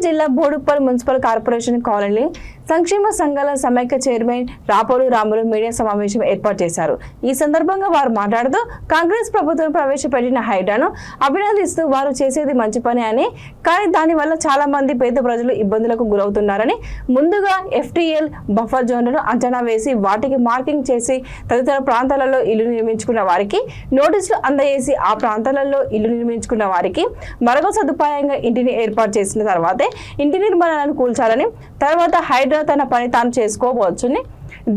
జిల్లా Boduppal municipal corporation colony సంక్షేమ సంఘాల సమైక్య చైర్మన్ రాపోలు రాములు మీడియా సమావేశం ఏర్పాటు చేశారు. ఈ సందర్భంగా వారు మాట్లాడుతూ కాంగ్రెస్ ప్రభుత్వం ప్రవేశపెట్టిన హైడ్రాను అభినందిస్తూ వారు చేసేది మంచి పని అని, కానీ దానివల్ల చాలా మంది పేద ప్రజలు ఇబ్బందులకు గురవుతున్నారని, ముందుగా FTL బఫర్ జోన్లను అంచనా వేసి వాటికి మార్కింగ్ చేసి తదితర ప్రాంతాలలో ఇల్లు నిర్మించుకున్న వారికి నోటీసులు అందజేసి ఆ ప్రాంతాలలో ఇల్లు నిర్మించుకున్న వారికి మరొక సదుపాయంగా ఇంటిని ఏర్పాటు చేసిన తర్వాతే ఇంటి నిర్మాణాలను కూల్చాలని, తర్వాత హైడ్రా తన పని తాను చేసుకోవచ్చుని,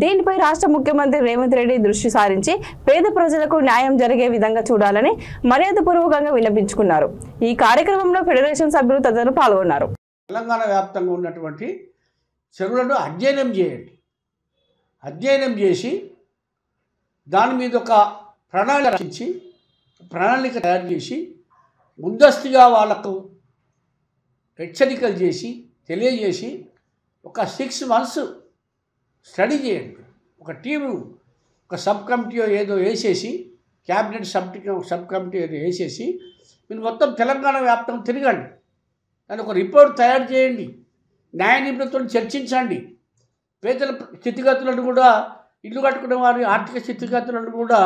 దీనిపై రాష్ట్ర ముఖ్యమంత్రి రేవంత్ రెడ్డి దృష్టి సారించి పేద ప్రజలకు న్యాయం జరిగే విధంగా చూడాలని మర్యాదపూర్వకంగా విన్నపించుకున్నారు. ఈ కార్యక్రమంలో ఫెడరేషన్ సభ్యులు తదితరులు పాల్గొన్నారు. తెలంగాణ వ్యాప్తంగా ఉన్నటువంటి చెరువులను అధ్యయనం చేయండి. అధ్యయనం చేసి దాని మీద ఒక ప్రణాళిక తయారు చేసి ముందస్తుగా వాళ్ళకు హెచ్చరికలు చేసి తెలియజేసి ఒక 6 months స్టడీ చేయండి. ఒక టీము, ఒక సబ్ కమిటీ ఏదో వేసేసి, క్యాబినెట్ సబ్ కమిటీ ఏదో వేసేసి మీరు మొత్తం తెలంగాణ వ్యాప్తంగా తిరగండి. దాని ఒక రిపోర్ట్ తయారు చేయండి. న్యాయ నిపుణులతో చర్చించండి. పేదల స్థితిగతులను కూడా, ఇల్లు కట్టుకునే వారి ఆర్థిక స్థితిగతులను కూడా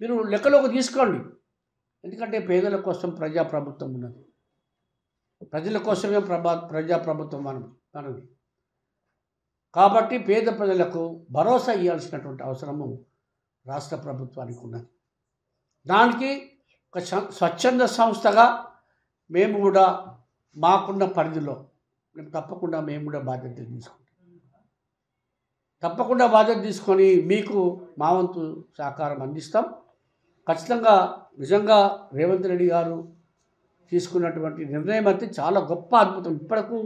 మీరు లెక్కలోకి తీసుకోండి. ఎందుకంటే పేదల కోసం ప్రజాప్రభుత్వం ఉన్నది. ప్రజల కోసమే ప్రజాప్రభుత్వం మనది. కాబట్టి పేద ప్రజలకు భరోసా ఇవ్వాల్సినటువంటి అవసరము రాష్ట్ర ప్రభుత్వానికి ఉన్నది. దానికి ఒక స్వచ్ఛంద సంస్థగా మేము కూడా మాకున్న పరిధిలో తప్పకుండా మేము కూడా బాధ్యత తీసుకొని మీకు మా వంతు సహకారం అందిస్తాం. ఖచ్చితంగా నిజంగా రేవంత్ రెడ్డి గారు తీసుకున్నటువంటి నిర్ణయం అయితే చాలా గొప్ప అద్భుతం. ఇప్పటికు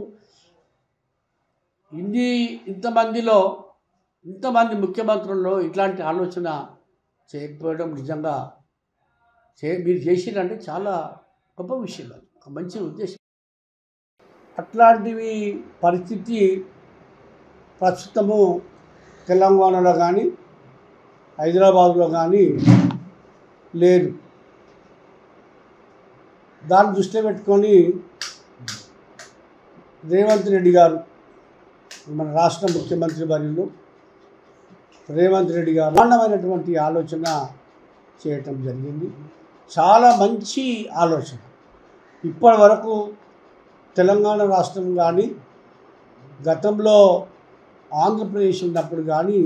ఇంతమంది ముఖ్యమంత్రుల్లో ఇట్లాంటి ఆలోచన చేయకపోవడం నిజంగా మీరు చేసిరంటే చాలా గొప్ప విషయం. అది ఒక మంచి ఉద్దేశం. అట్లాంటివి పరిస్థితి ప్రస్తుతము తెలంగాణలో కానీ హైదరాబాద్లో కానీ లేదు. దాన్ని దృష్టిలో పెట్టుకొని రేవంత్ రెడ్డి గారు, మన రాష్ట్ర ముఖ్యమంత్రి వర్యులు రేవంత్ రెడ్డి గారు బ్రహ్మాండమైనటువంటి ఆలోచన చేయటం జరిగింది. చాలా మంచి ఆలోచన. ఇప్పటి వరకు తెలంగాణ రాష్ట్రం కానీ గతంలో ఆంధ్రప్రదేశ్ ఉన్నప్పుడు కానీ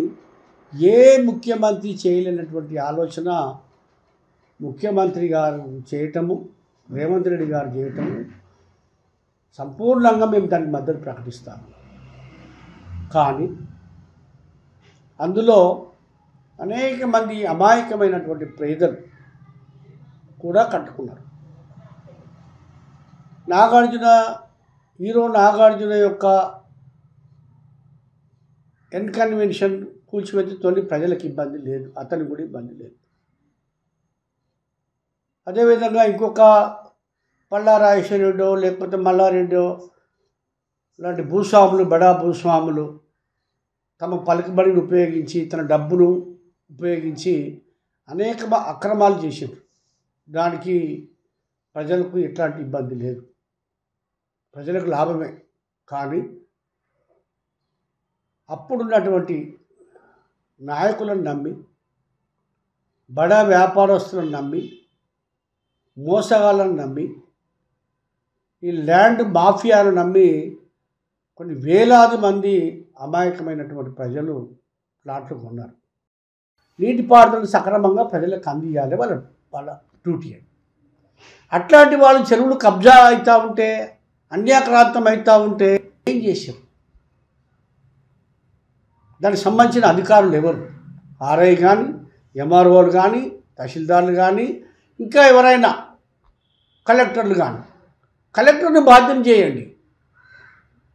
ఏ ముఖ్యమంత్రి చేయలేనటువంటి ఆలోచన ముఖ్యమంత్రి గారు చేయటము, రేవంత్ రెడ్డి గారు చేయటము సంపూర్ణంగా మేము దానికి మద్దతు ప్రకటిస్తాము. కానీ అందులో అనేక మంది అమాయకమైనటువంటి పేదలు కూడా కట్టుకున్నారు. హీరో నాగార్జున యొక్క ఎన్కన్వెన్షన్ కూల్చివేతతోని ప్రజలకు ఇబ్బంది లేదు, అతనికి కూడా ఇబ్బంది లేదు. అదేవిధంగా ఇంకొక పల్లారాజేశ్వరరెడ్డో లేకపోతే మల్లారెడ్డో లాంటి భూస్వాములు, బడా భూస్వాములు తమ పలుకుబడిని ఉపయోగించి, తన డబ్బును ఉపయోగించి అనేక అక్రమాలు చేశారు. దానికి ప్రజలకు ఎట్లాంటి ఇబ్బంది లేదు, ప్రజలకు లాభమే. కానీ అప్పుడున్నటువంటి నాయకులను నమ్మి, బడా వ్యాపారస్తులను నమ్మి, మోసగాళ్ళను నమ్మి, ఈ ల్యాండ్ మాఫియాను నమ్మి కొన్ని వేలాది మంది అమాయకమైనటువంటి ప్రజలు ప్లాట్లు కొన్నారు. నీటిపారుదల సక్రమంగా ప్రజలకు అందియాలి వాళ్ళ డ్యూటీ. అట్లాంటి వాళ్ళు చెరువులు కబ్జా అవుతూ ఉంటే, అన్యాక్రాంతం అవుతూ ఉంటే ఏం చేశారు? దానికి సంబంధించిన అధికారులు ఎవరు? ఆర్ఐ కానీ, ఎంఆర్ఓలు కానీ, తహసీల్దార్లు కానీ, ఇంకా ఎవరైనా కలెక్టర్లు కానీ, కలెక్టర్ని బాధ్యం చేయండి.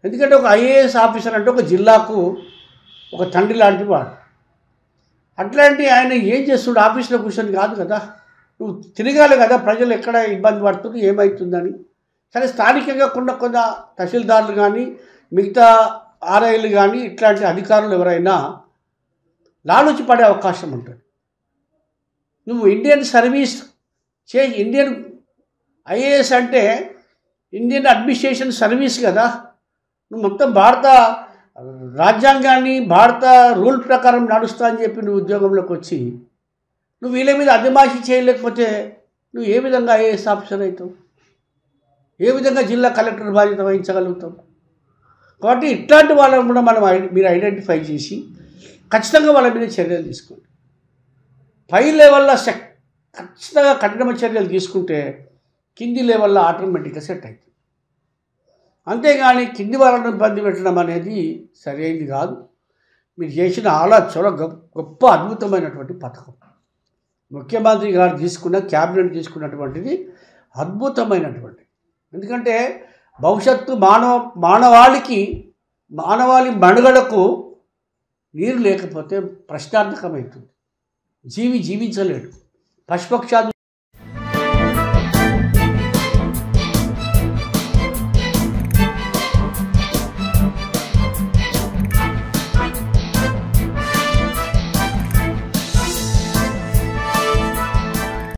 ఎందుకంటే ఒక IAS ఆఫీసర్ అంటే ఒక జిల్లాకు ఒక తండ్రి లాంటి వాడు. అట్లాంటి ఆయన ఏం చేస్తుడు? ఆఫీస్లో కూర్చొని కాదు కదా, నువ్వు తిరగాలి కదా, ప్రజలు ఎక్కడ ఇబ్బంది పడుతుంది, ఏమవుతుందని. సరే, స్థానికంగా కొంత తహసీల్దార్లు కానీ, మిగతా ఆర్ఐలు కానీ, ఇట్లాంటి అధికారులు ఎవరైనా లాలూచి పడే అవకాశం ఉంటుంది. నువ్వు ఇండియన్ సర్వీస్ ఇండియన్ IAS అంటే ఇండియన్ అడ్మినిస్ట్రేషన్ సర్వీస్ కదా. నువ్వు మొత్తం భారత రాజ్యాంగాన్ని భారత రూల్ ప్రకారం నడుస్తా అని చెప్పి నువ్వు ఉద్యోగంలోకి వచ్చి నువ్వు వీళ్ళ మీద అజమాయిషీ చేయలేకపోతే నువ్వు ఏ విధంగా ఐఏఎస్ ఆఫీసర్ అవుతావు? ఏ విధంగా జిల్లా కలెక్టర్ బాధ్యత వహించగలుగుతావు? కాబట్టి ఇట్లాంటి వాళ్ళని కూడా మీరు ఐడెంటిఫై చేసి ఖచ్చితంగా వాళ్ళ మీద చర్యలు తీసుకోండి. పై లెవెల్లో ఖచ్చితంగా కఠిన చర్యలు తీసుకుంటే కింది లెవెల్లో ఆటోమేటిక్గా సెట్ అవుతుంది. అంతేగాని కింది వాళ్ళని ఇబ్బంది పెట్టడం అనేది సరైనది కాదు. మీరు చేసిన చాలా గొప్ప అద్భుతమైనటువంటి పథకం. ముఖ్యమంత్రి గారు తీసుకున్న క్యాబినెట్ తీసుకున్నటువంటిది అద్భుతమైనటువంటి. ఎందుకంటే భవిష్యత్తు మానవాళి మనుగడకు నీరు లేకపోతే ప్రశ్నార్థకమవుతుంది. జీవించలేడు. పశుపక్షాలు